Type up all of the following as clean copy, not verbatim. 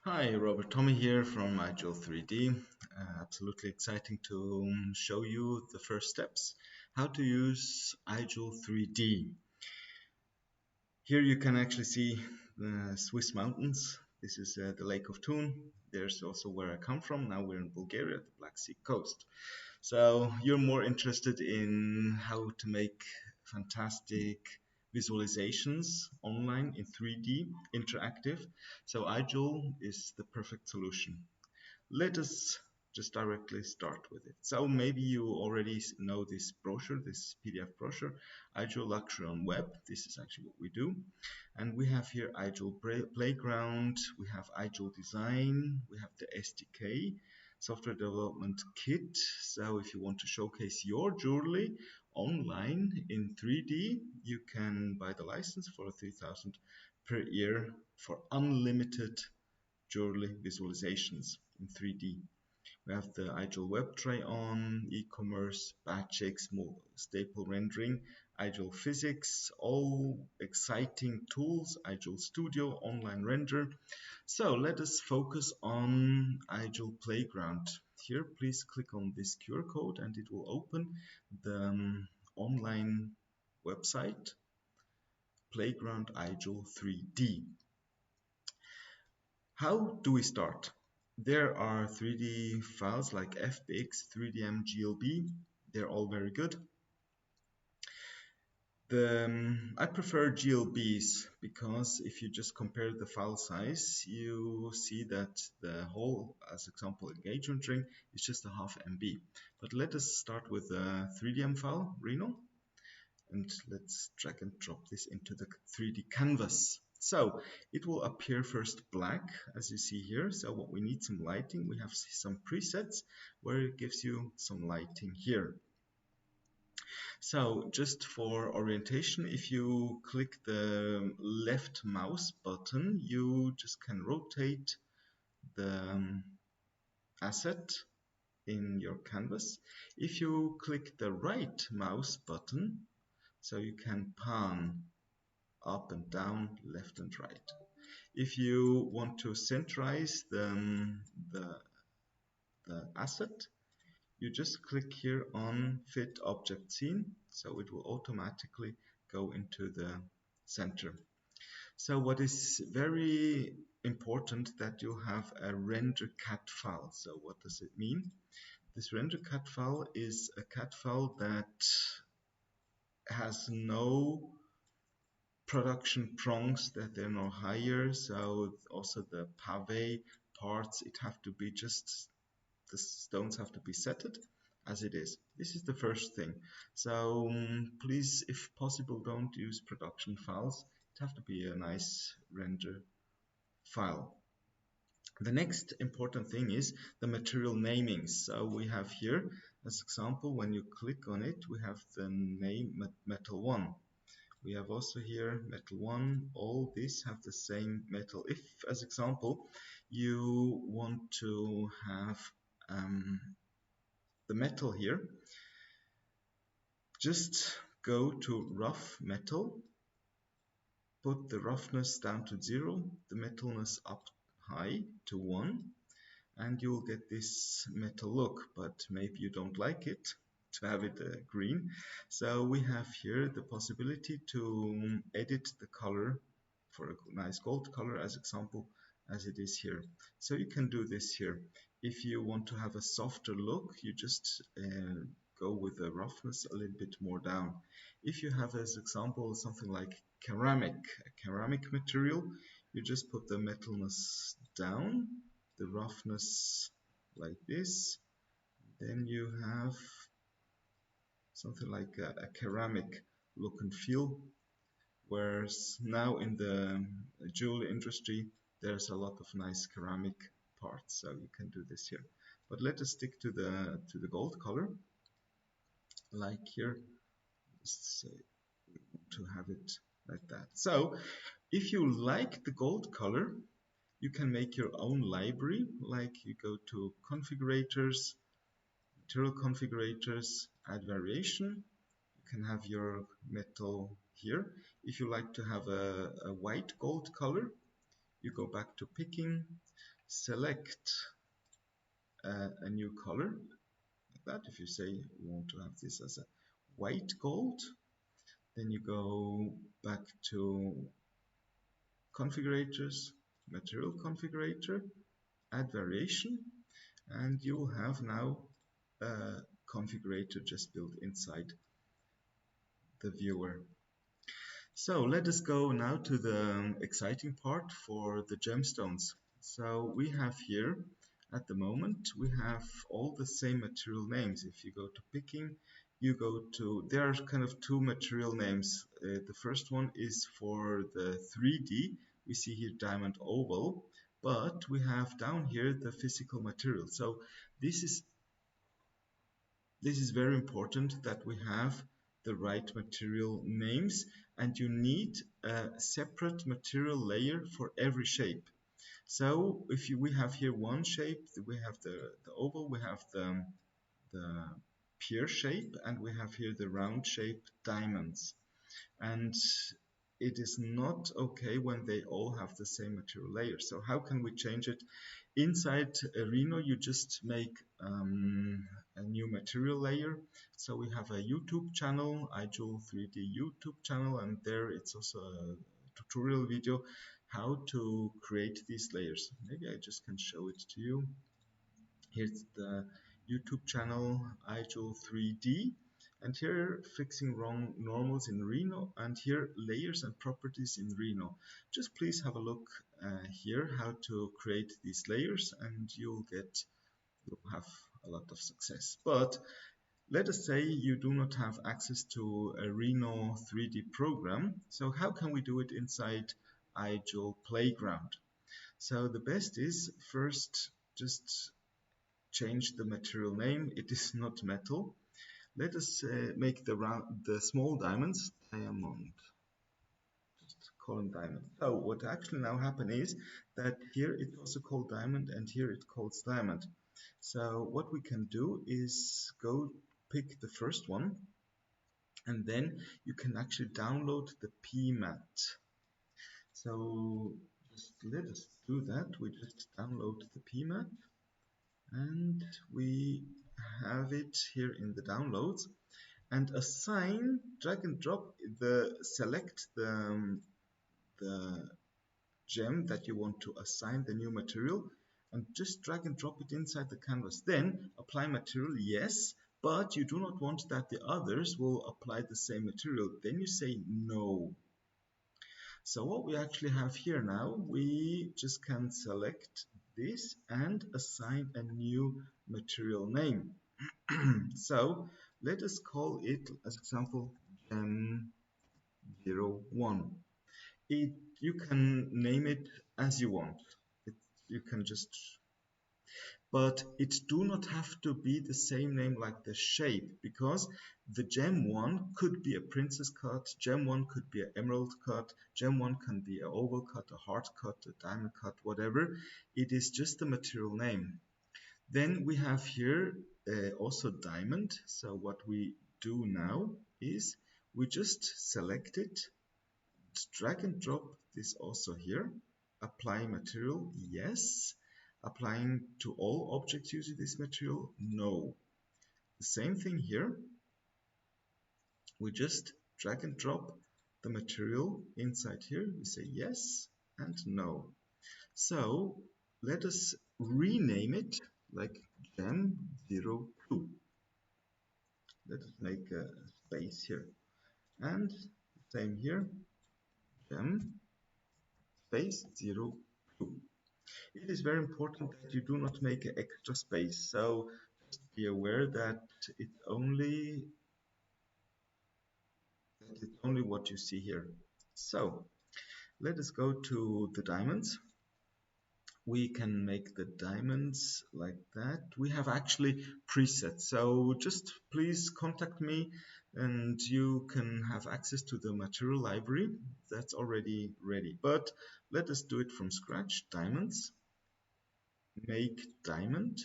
Hi, Robert Tommy here from ijewel3d. Absolutely exciting to show you the first steps, how to use ijewel3d. Here you can actually see the Swiss mountains. This is the Lake of Thun. There's also where I come from. Now we're in Bulgaria, the Black Sea coast. So you're more interested in how to make fantastic visualizations online in 3D, interactive. So ijewel is the perfect solution. Let us just directly start with it. So maybe you already know this brochure, this PDF brochure, ijewel Luxury on Web. This is actually what we do. And we have here ijewel Playground, we have ijewel Design, we have the SDK, Software Development Kit. So if you want to showcase your jewelry online in 3D, you can buy the license for 3,000 per year for unlimited jewelry visualizations in 3D. We have the ijewel Web Try-On, e-commerce, batch staple rendering, ijewel Physics, all exciting tools, ijewel Studio, online render. So let us focus on ijewel Playground. Here, please click on this QR code and it will open the online website, Playground ijewel 3D. How do we start? There are 3D files like FBX, 3DM, GLB. They're all very good. I prefer GLBs because if you just compare the file size, you see that the whole, as example, engagement ring is just a half MB. But let us start with a 3DM file, Reno, and let's drag and drop this into the 3D canvas. So it will appear first black, as you see here. So what we need some lighting. We have some presets where it gives you some lighting here. So just for orientation, if you click the left mouse button, you just can rotate the asset in your canvas. If you click the right mouse button, so you can pan up and down, left and right. If you want to centralize the asset, you just click here on Fit Object Scene, so it will automatically go into the center. So what is very important that you have a render cat file. So what does it mean? This render cat file is a cat file that has no production prongs, that they're no higher, so also the pave parts, it have to be just, the stones have to be setted as it is. This is the first thing. So please, if possible, don't use production files. It have to be a nice render file. The next important thing is the material naming. So we have here, as example, when you click on it, we have the name metal 1. We have also here metal 1, all these have the same metal. If, as example, you want to have the metal here, just go to rough metal, put the roughness down to 0, the metalness up high to 1, and you'll get this metal look, but maybe you don't like it to have it green. So we have here the possibility to edit the color for a nice gold color, as example, as it is here. So you can do this here. If you want to have a softer look, you just go with the roughness a little bit more down. If you have, as example, something like a ceramic material, you just put the metalness down, the roughness like this, then you have something like a ceramic look and feel. Whereas now in the jewelry industry, there's a lot of nice ceramic parts, so you can do this here. But let us stick to the gold color, like here. Just say to have it like that. So if you like the gold color, you can make your own library. Like you go to configurators, material configurators, add variation. You can have your metal here. If you like to have a white gold color, you go back to picking, select a new color like that. If you say you want to have this as a white gold, then you go back to configurators, material configurator, add variation, and you will have now a configurator just built inside the viewer. So let us go now to the exciting part for the gemstones. So we have here, at the moment, we have all the same material names. If you go to picking, you go to, there are kind of two material names. The first one is for the 3D. We see here diamond oval, but we have down here the physical material. So this is very important that we have the right material names, and you need a separate material layer for every shape. So if we have here one shape, we have the oval, we have the pear shape, and we have here the round shape diamonds. And it is not okay when they all have the same material layer. So how can we change it? Inside Rhino, you just make a new material layer. So we have a YouTube channel, ijewel3d YouTube channel, and there it's also a tutorial video how to create these layers. Maybe I just can show it to you. Here's the YouTube channel ijewel3d, and here fixing wrong normals in Rhino, and here layers and properties in Rhino. Just please have a look here how to create these layers, and you'll have a lot of success. But let us say you do not have access to a Rhino 3D program. So how can we do it inside ijewel Playground? So the best is first just change the material name. It is not metal. Let us make the small diamonds diamond. Just call them diamond. So what actually now happen is that here it's also called diamond, and here it calls diamond. So what we can do is go pick the first one, and then you can actually download the PMAT. So just let us do that. We just download the PMAT, and we have it here in the downloads, and assign, drag and drop select the gem that you want to assign the new material, and just drag and drop it inside the canvas. Then apply material, yes, but you do not want that the others will apply the same material. Then you say no. So what we actually have here now, we just can select this and assign a new material name. So let us call it, as example, gem01. You can name it as you want. You can just, but it do not have to be the same name like the shape, because the gem 1 could be a princess cut, gem 1 could be an emerald cut, gem 1 can be an oval cut, a heart cut, a diamond cut, whatever. It is just the material name. Then we have here also diamond. So what we do now is we just select it, drag and drop this also here, apply material, yes, applying to all objects using this material, no. The same thing here, we just drag and drop the material inside here, we say yes and no. So let us rename it like gem02. Let us make a space here, and same here, gem space 02. It is very important that you do not make an extra space, so just be aware that it's only what you see here. So let us go to the diamonds. We can make the diamonds like that. We have actually presets, so just please contact me and you can have access to the material library that's already ready. But let us do it from scratch. Diamonds, make diamond,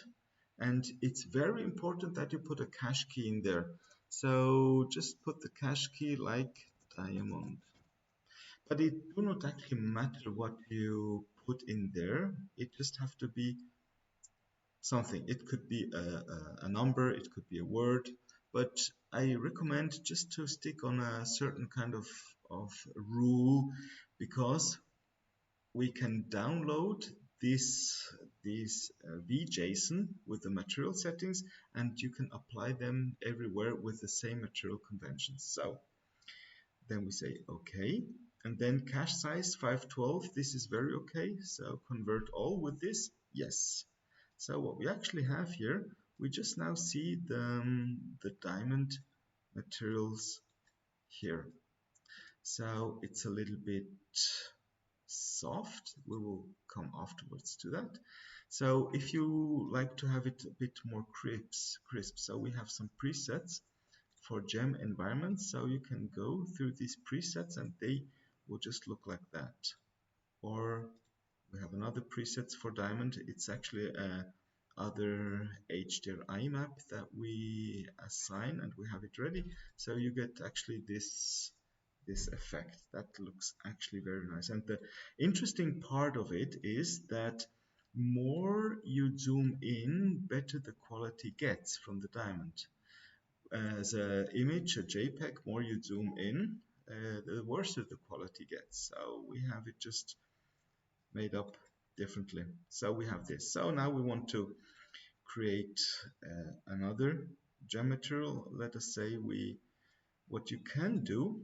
and it's very important that you put a cache key in there. So just put the cache key like diamond, but it do not actually matter what you put in there. It just have to be something. It could be a number, it could be a word, but I recommend just to stick on a certain kind of rule, because we can download these vJSON with the material settings, and you can apply them everywhere with the same material conventions. So then we say OK, and then cache size 512. This is very okay. So convert all with this, yes. So what we actually have here, we just now see the diamond materials here. So it's a little bit soft. We will come afterwards to that. So if you like to have it a bit more crisp, so we have some presets for gem environments. So you can go through these presets and they will just look like that. Or we have another presets for diamond. It's actually a other HDRI map that we assign, and we have it ready. So you get actually this effect that looks actually very nice. And the interesting part of it is that more you zoom in, better the quality gets from the diamond. As an image, a JPEG, more you zoom in, the worse the quality gets. So we have it just made up differently. So we have this. So now we want to create another gem material. Let us say what you can do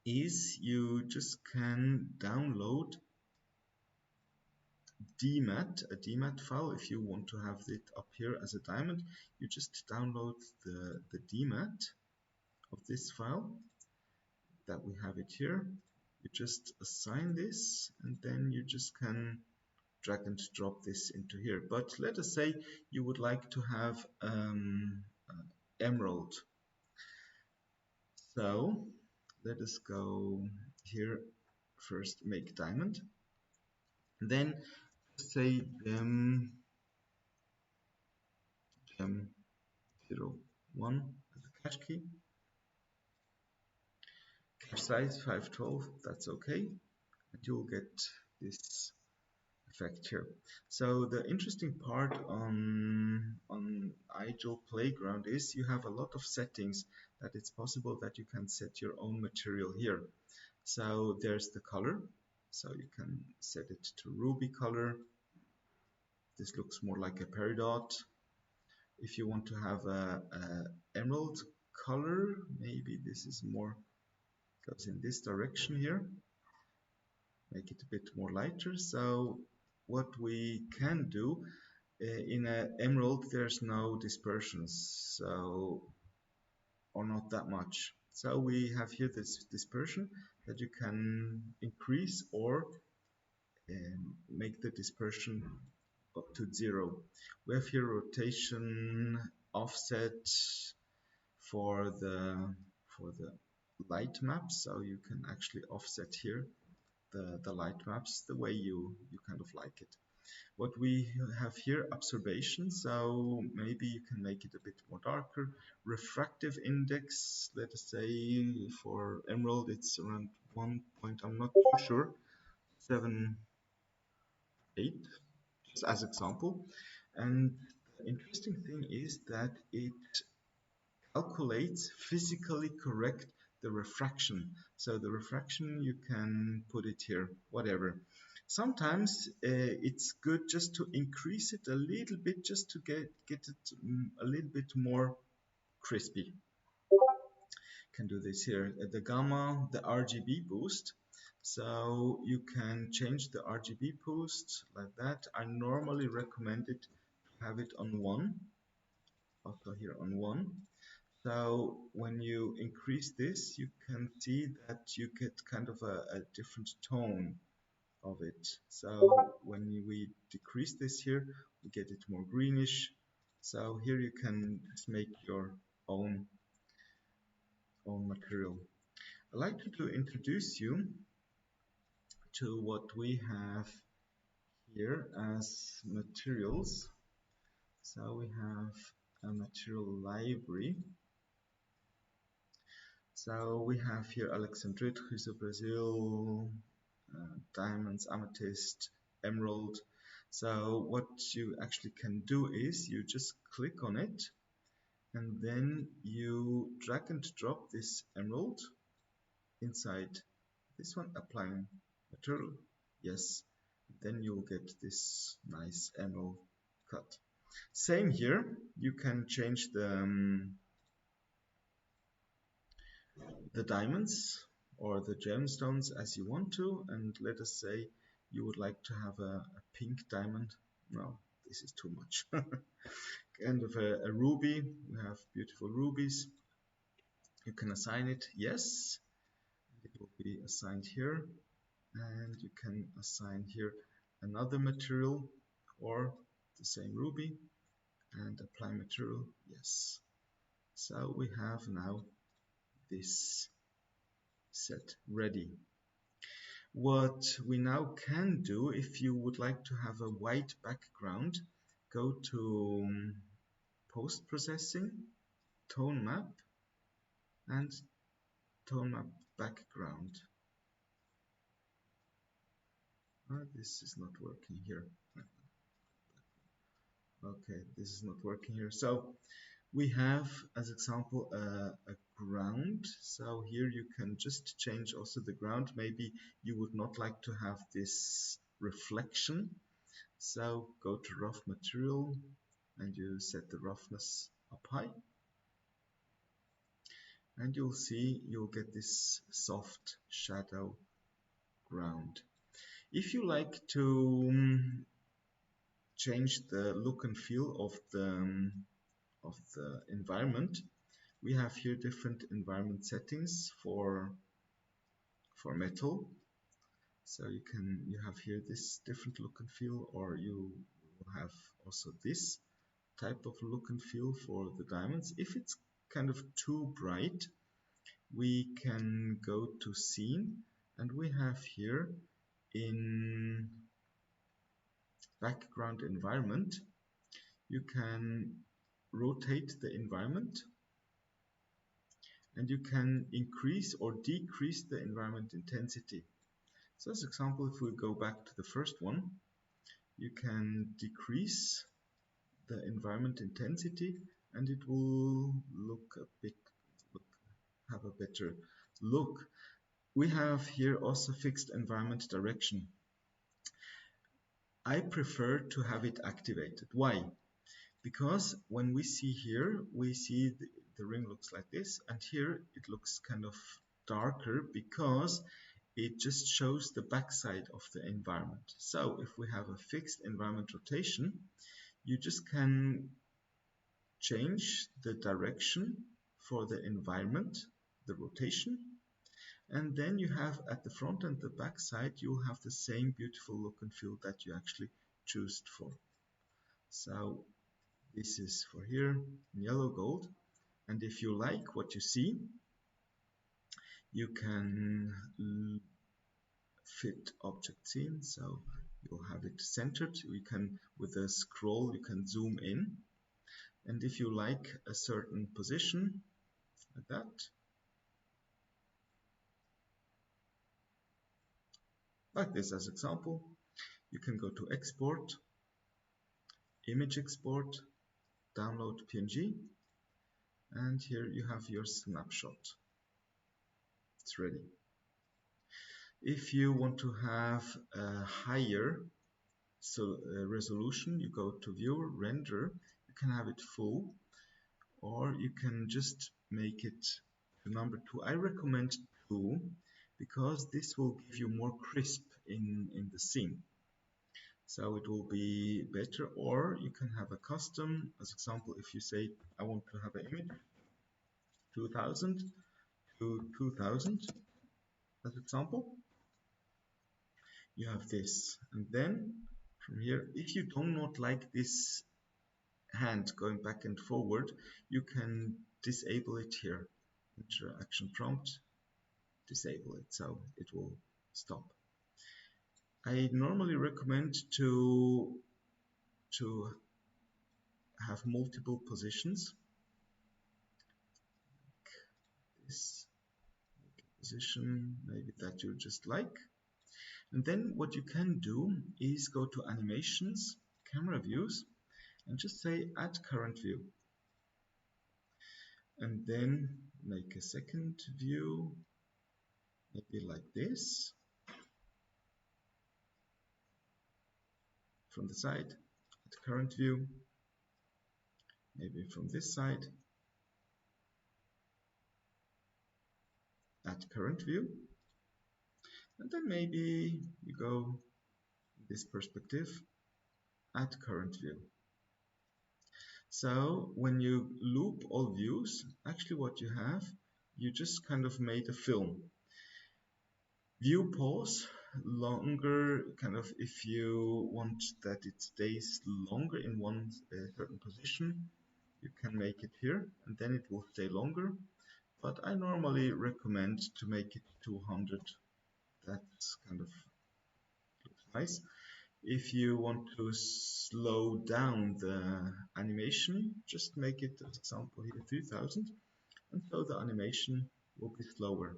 is you just can download a DMAT file. If you want to have it up here as a diamond, you just download the DMAT of this file that we have it here. You just assign this, and then you just can drag and drop this into here. But let us say you would like to have emerald. So let us go here, first make diamond, then say gem 01 as a cache key, cache size 512, that's okay, and you'll get this effect here. So the interesting part on ijewel Playground is you have a lot of settings that it's possible that you can set your own material here. So there's the color, so you can set it to ruby color. This looks more like a peridot. If you want to have a emerald color, maybe this is more, goes in this direction here. Make it a bit more lighter. So what we can do, in an emerald there's no dispersions, so, or not that much. So we have here this dispersion that you can increase or make the dispersion up to 0. We have here rotation offset for the light maps, so you can actually offset here the light maps the way you kind of like it. What we have here, observation, so maybe you can make it a bit more darker. Refractive index, let us say for emerald it's around 1 point, I'm not too sure, 7, 8, just as example. And the interesting thing is that it calculates physically correct the refraction. So the refraction, you can put it here, whatever. Sometimes it's good just to increase it a little bit, just to get it a little bit more crispy. Can do this here. The gamma, the RGB boost. So you can change the RGB boost like that. I normally recommend it to have it on 1. Also here on 1. So when you increase this, you can see that you get kind of a different tone of it. So when we decrease this here, we get it more greenish. So here you can just make your own material. I'd like to introduce you to what we have here as materials. So we have a material library. So we have here Alexandrite, Rio Brazil, diamonds, amethyst, emerald. So what you actually can do is you just click on it and then you drag and drop this emerald inside this one, applying material. Yes, then you'll get this nice emerald cut. Same here, you can change the diamonds or the gemstones as you want to, and let us say you would like to have a pink diamond. No, this is too much. Kind of a ruby, we have beautiful rubies. You can assign it, yes, it will be assigned here, and you can assign here another material or the same ruby and apply material, yes. So we have now this set ready. What we now can do, if you would like to have a white background, go to post processing, tone map, and tone map background. This is not working here. Okay, this is not working here. So we have, as example, a ground. So here you can just change also the ground. Maybe you would not like to have this reflection. So go to rough material and you set the roughness up high. And you'll see you'll get this soft shadow ground. If you like to change the look and feel of the environment, we have here different environment settings for metal. So you have here this different look and feel, or you will have also this type of look and feel for the diamonds. If it's kind of too bright, we can go to scene, and we have here in background environment, you can rotate the environment and you can increase or decrease the environment intensity. So as example, if we go back to the first one, you can decrease the environment intensity and it will have a better look. We have here also fixed environment direction. I prefer to have it activated. Why? Because when we see here, we see the ring looks like this, and here it looks kind of darker because it just shows the backside of the environment. So if we have a fixed environment rotation, you just can change the direction for the environment, the rotation, and then you have at the front and the back side, you'll have the same beautiful look and feel that you actually chose for. So this is for here in yellow gold, and if you like what you see, you can fit object scene, so you'll have it centered. You can, with a scroll, you can zoom in, and if you like a certain position like that, like this as example, you can go to export, image export, download PNG, and here you have your snapshot. It's ready. If you want to have a higher resolution, you go to view, render, you can have it full, or you can just make it to number 2. I recommend 2 because this will give you more crisp in the scene. So it will be better, or you can have a custom. As example, if you say I want to have an image 2000 to 2000 as example, you have this, and then from here, if you do not like this hand going back and forward, you can disable it here. Interaction prompt, disable it, so it will stop. I normally recommend to have multiple positions. This position, maybe that you just like. And then what you can do is go to animations, camera views, and just say add current view. And then make a second view, maybe like this, from the side, add current view, maybe from this side, add current view, and then maybe you go this perspective, add current view. So when you loop all views, actually what you have, you just kind of made a film. View pause longer, kind of if you want that it stays longer in one certain position, you can make it here and then it will stay longer. But I normally recommend to make it 200. That's kind of looks nice. If you want to slow down the animation, just make it, as example here, 3000, and so the animation will be slower.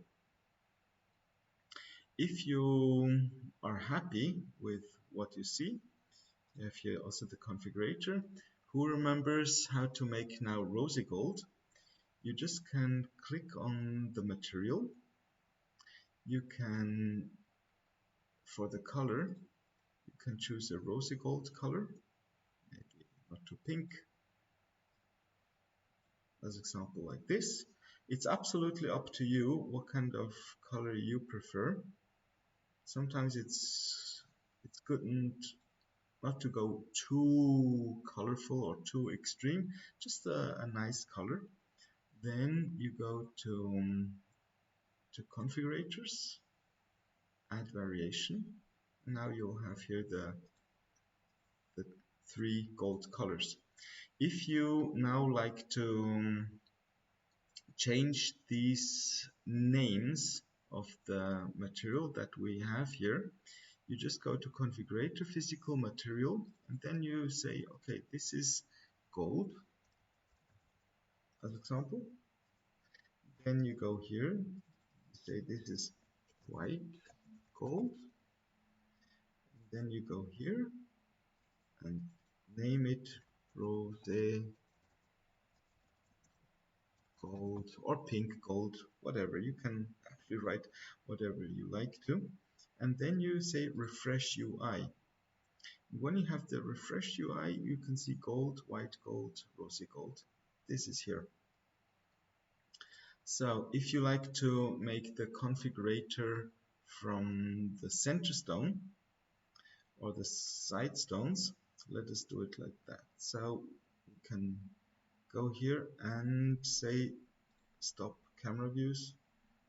If you are happy with what you see, you have here also the configurator. Who remembers how to make now rosy gold? You just can click on the material. You can, for the color, you can choose a rosy gold color, maybe not too pink, as example like this. It's absolutely up to you what kind of color you prefer. Sometimes it's good not to go too colorful or too extreme, just a nice color. Then you go to configurators, add variation. Now you'll have here the three gold colors. If you now like to change these names of the material that we have here, you just go to configurator, physical material, and then you say, okay, this is gold, as example. Then you go here, you say this is white gold. Then you go here and name it rose gold or pink gold, whatever. You can actually write whatever you like to. And then you say refresh UI. When you have the refresh UI, you can see gold, white gold, rosy gold. This is here. So if you like to make the configurator from the center stone or the side stones, let us do it like that. So we can go here and say stop camera views.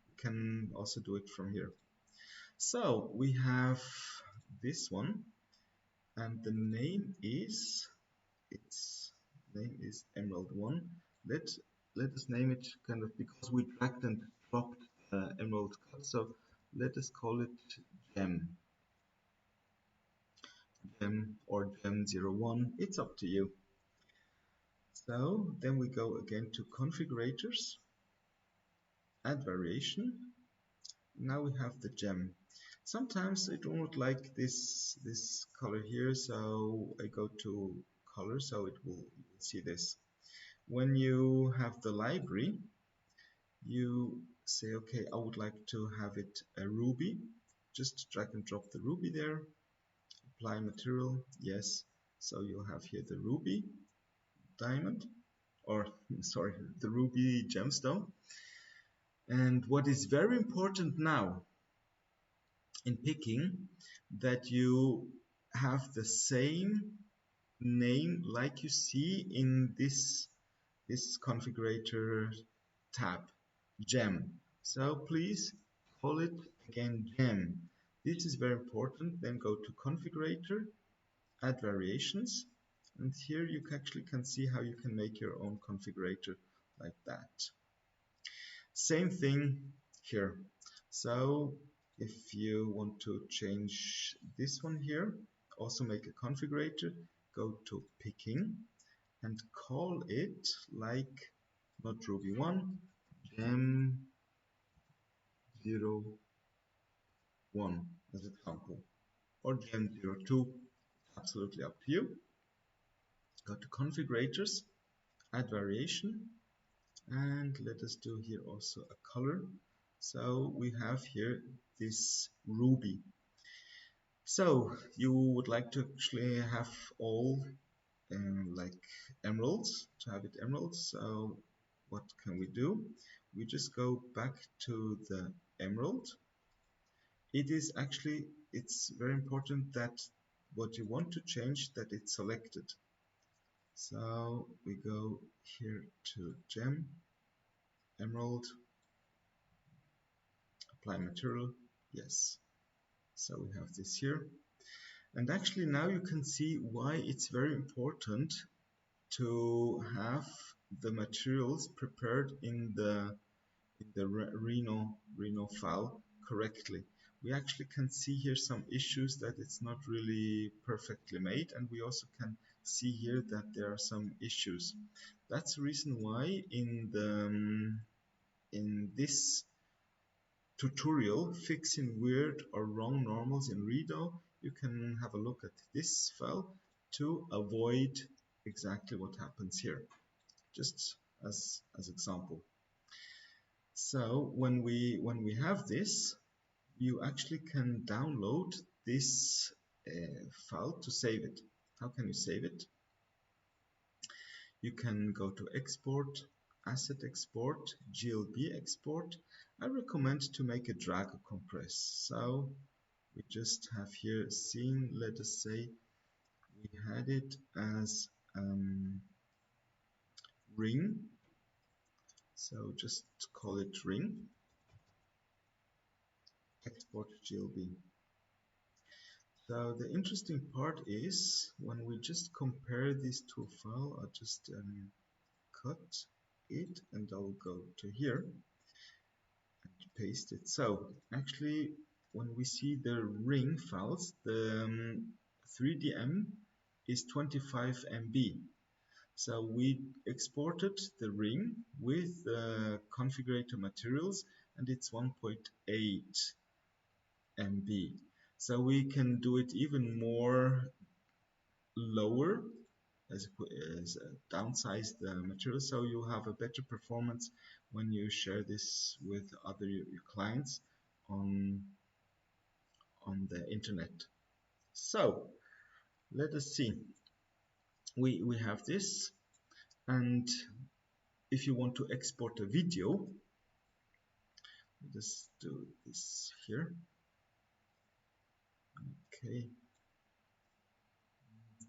You can also do it from here. So we have this one, and the name is Emerald1. Let us name it kind of, because we dragged and dropped emerald cut, so let us call it gem or gem01. It's up to you. So then we go again to configurators, add variation. Now we have the gem. Sometimes I don't like this color here, so I go to color, so it will see this. When you have the library, you say, okay, I would like to have it a ruby. Just drag and drop the ruby there, apply material, yes. So you'll have here the ruby diamond, or sorry, the ruby gemstone. And what is very important now in picking, that you have the same name like you see in this configurator tab, gem. So please call it again gem. This is very important. Then go to configurator, add variations, and here you actually can see how you can make your own configurator like that. Same thing here. So if you want to change this one here, also make a configurator, go to picking and call it like not ruby1, gem01. as example, or gem02, absolutely up to you. Go to configurators, add variation, and let us do here also a color. So we have here this ruby. So you would like to actually have all like emeralds, to have it emeralds. So what can we do? We just go back to the emerald. It is actually, it's very important that what you want to change, that it's selected. So we go here to gem, emerald, apply material, yes. So we have this here. And actually now you can see why it's very important to have the materials prepared in the Reno file correctly. We actually can see here some issues that it's not really perfectly made, and we also can see here that there are some issues. That's the reason why in this tutorial fixing weird or wrong normals in Reno, you can have a look at this file to avoid exactly what happens here, just as example. So when we have this, you actually can download this file to save it. How can you save it? You can go to export, asset export, GLB export. I recommend to make a drag compress. So we just have here scene, let us say we had it as ring. So just call it ring, export GLB. So the interesting part is when we just compare these two files, I'll just cut it and I'll go to here and paste it. So actually when we see the ring files, the 3DM is 25 MB. So we exported the ring with the configurator materials and it's 1.8 MB. So we can do it even more lower as downsize the material, so you have a better performance when you share this with other your clients on the internet. So let us see. We have this, and if you want to export a video, let us do this here. Okay.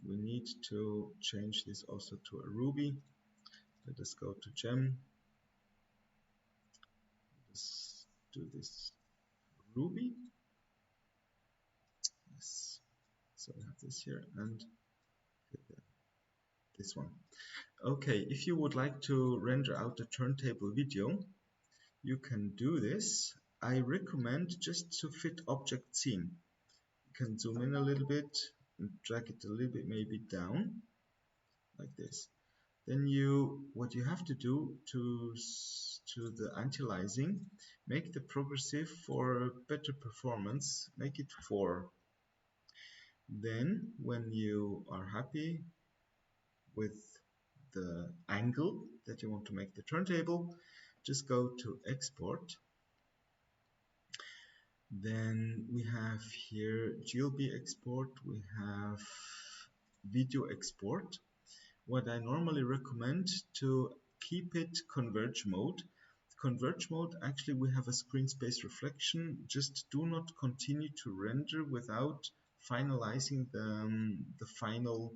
We need to change this also to a Ruby. Let us go to gem. Let's do this Ruby. Yes. So we have this here and this one. Okay, if you would like to render out a turntable video, you can do this. I recommend just to fit object scene. You can zoom in a little bit and drag it a little bit maybe down like this. Then what you have to do to the anti-aliasing, make the progressive for better performance, make it 4. Then when you are happy with the angle that you want to make the turntable, just go to export. Then we have here GLB export, we have video export. What I normally recommend to keep it converge mode. Converge mode, actually we have a screen space reflection. Just do not continue to render without finalizing the final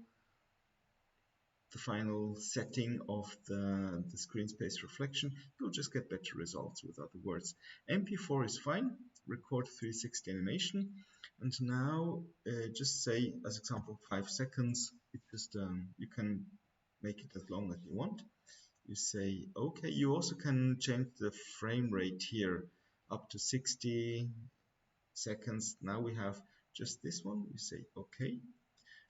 setting of the screen space reflection. You'll just get better results with other words. MP4 is fine, record 360 animation, and now just say as example 5 seconds. It just you can make it as long as you want. You say okay. You also can change the frame rate here up to 60 seconds. Now we have just this one. You say okay.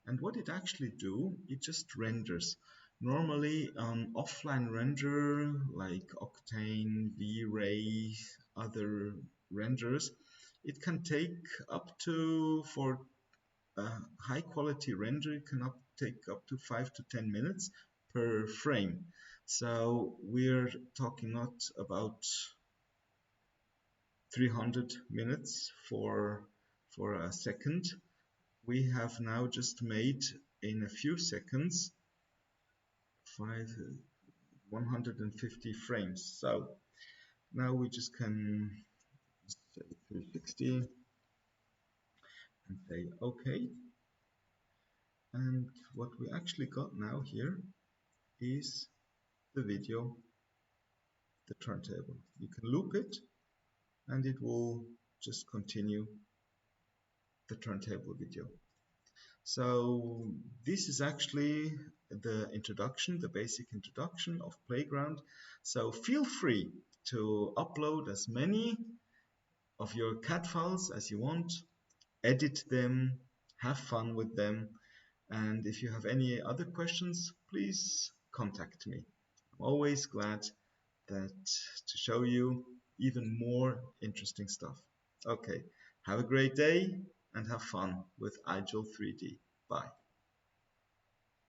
And what it actually do, it just renders. Normally offline render like Octane, V-Ray, other renders, It can take up to, for high quality render, it can take up to 5 to 10 minutes per frame. So we're talking not about 300 minutes for a second. We have now just made in a few seconds 150 frames. So now we just can say 360 and say OK. And what we actually got now here is the video, the turntable. You can loop it and it will just continue the turntable video. So this is actually the introduction, the basic introduction of Playground. So feel free to upload as many of your CAD files as you want, edit them, have fun with them, and if you have any other questions, please contact me. I'm always glad to show you even more interesting stuff. Okay, have a great day and have fun with ijewel3d. Bye.